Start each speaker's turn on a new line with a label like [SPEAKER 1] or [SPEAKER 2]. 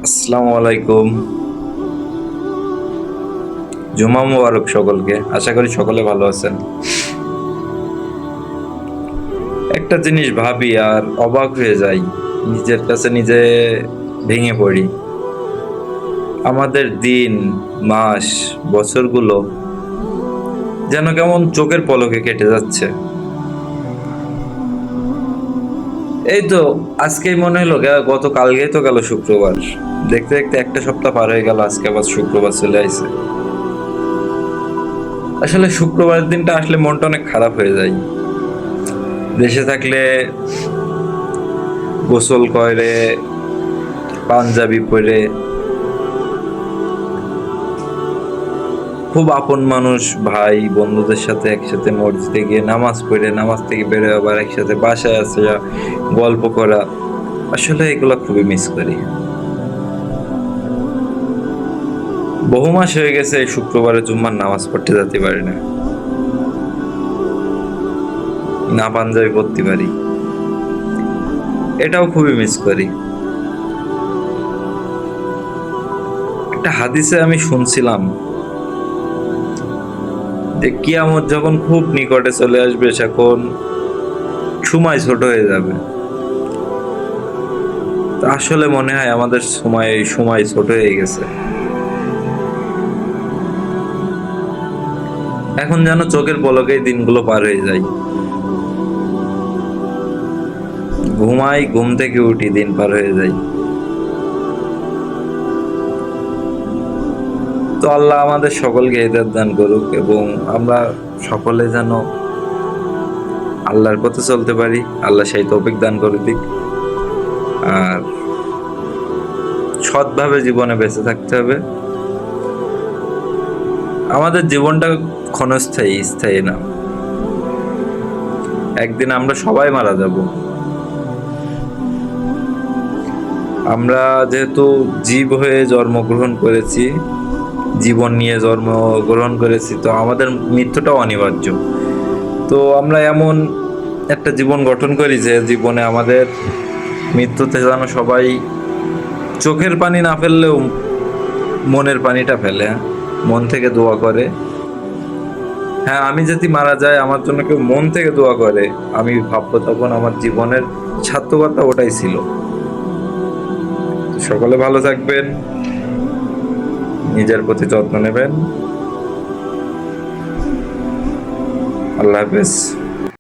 [SPEAKER 1] আসসালামু আলাইকুম। জুমা মুবারক সকলকে। আশা করি সকলে ভালো আছেন। একটা জিনিস ভাবি আর অবাক হয়ে যাই, নিজের কাছে নিজে ভেঙে পড়ি। আমাদের দিন, মাস, বছরগুলো যেন কেমন চোখের পলকে কেটে যাচ্ছে। এই তো আজকেই মনে হলো গতকালকেই তো গেল শুক্রবার। দেখতে দেখতে একটা সপ্তাহ পার হয়ে গেল, আজকে আবার শুক্রবার চলে আইছে। আসলে শুক্রবার দিনটা আসলে মনটা অনেক খারাপ হয়ে যায়। দেশে থাকলে গোসল করে, পাঞ্জাবি পরে, খুব আপন মানুষ, ভাই বন্ধুদের সাথে একসাথে মসজিদে গিয়ে নামাজ পড়ে, নামাজ থেকে বেরো আবার একসাথে বাসায় আসে গল্প করা। আসলে এগুলো খুবই মিস করি। বহু মাস হয়ে গেছে এই শুক্রবারে জুম্মার নামাজ পড়তে যেতে পারি না, না পাঞ্জাবি পড়তে পারি। এটাও খুবই মিস করি। একটা হাদিসে আমি শুনছিলাম যে কিয়ামত যখন খুব নিকটে চলে আসবে, তখন সময় ছোট হয়ে যাবে। তো আসলে মনে হয় আমাদের সময় ছোট হয়ে গেছে। এখন যেন চোখের পলকেই দিনগুলো পার হয়ে যায়। ঘুমাই, ঘুম থেকে উঠি, দিন পার হয়ে যায়। তো আল্লাহ আমাদের সকলকে হেদায়েত দান করুক এবং আমরা সকলে যেন আল্লাহর পথে চলতে পারি। আল্লাহ সেই তৌফিক দান করে দিক। আর সৎভাবে জীবনে বেঁচে থাকতে হবে। আমাদের জীবনটা ক্ষণস্থায়ী, স্থায়ী না। একদিন আমরা সবাই মারা যাব। আমরা যেহেতু জীব হয়ে জন্মগ্রহণ করেছি, জীবন নিয়ে জন্মগ্রহণ করেছি, তো আমাদের মৃত্যুটাও অনিবার্য। তো আমরা এমন একটা জীবন গঠন করি যে জীবনে আমাদের মৃত্যুতে যেন সবাই চোখের পানি না ফেললেও মনের পানিটা ফেলে, হ্যাঁ? মন থেকে দোয়া করে। হ্যাঁ, আমি যদি মারা যাই, আমার জন্য কেউ মন থেকে দোয়া করে, আমি ভাববো তখন আমার জীবনের সার্থকতা ওটাই ছিল। সকলে ভালো থাকবেন, নিজের প্রতি যত্ন নেবেন। আল্লাহ হাফেজ।